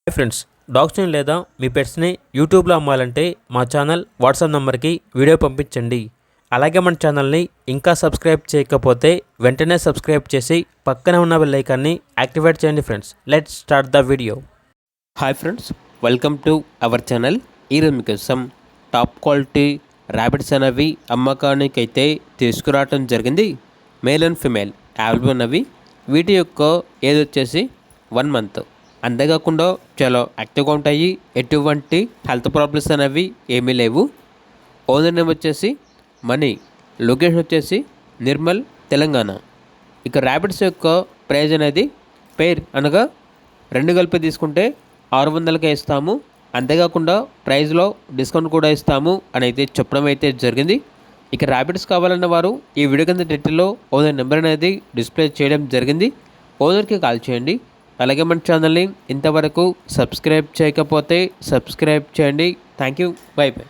Hi friends, డాగ్స్ని లేదా మీ పెట్స్ని యూట్యూబ్లో అమ్మాలంటే మా ఛానల్ వాట్సాప్ నెంబర్కి వీడియో పంపించండి. అలాగే మన ఛానల్ని ఇంకా సబ్స్క్రైబ్ చేయకపోతే వెంటనే సబ్స్క్రైబ్ చేసి పక్కనే ఉన్న బెల్ ఐకాన్ని యాక్టివేట్ చేయండి. Friends, let's start the video. Hi friends, welcome to our channel. ఈరోజు మీకోసం టాప్ క్వాలిటీ ర్యాబిట్స్ అనేవి అమ్మకానికి అయితే తీసుకురావడం జరిగింది. మేల్ అండ్ ఫిమేల్ అవైలబుల్ ఉన్నవి. వీటి యొక్క ఏజ్ వచ్చేసి 1 month. అంతేకాకుండా చాలా యాక్టివ్గా ఉంటాయి. ఎటువంటి హెల్త్ ప్రాబ్లమ్స్ అనేవి ఏమీ లేవు. ఓనర్ నేమ్ వచ్చేసి మనీ. లొకేషన్ వచ్చేసి నిర్మల్, తెలంగాణ. ఇక ర్యాబిట్స్ యొక్క ప్రైజ్ అనేది పేర్ అనగా 2 కలిపి తీసుకుంటే 600కే ఇస్తాము. అంతేకాకుండా ప్రైజ్లో డిస్కౌంట్ కూడా ఇస్తాము అని అయితే చెప్పడం అయితే జరిగింది. ఇక ర్యాబిట్స్ కావాలన్న వారు ఈ వీడియో కింద టైటిల్లో ఓనర్ నెంబర్ అనేది డిస్ప్లే చేయడం జరిగింది. ఓనర్కి కాల్ చేయండి. అలాగే మన ఛానల్ని ఇంతవరకు సబ్స్క్రైబ్ చేయకపోతే సబ్స్క్రైబ్ చేయండి. Thank you. By by.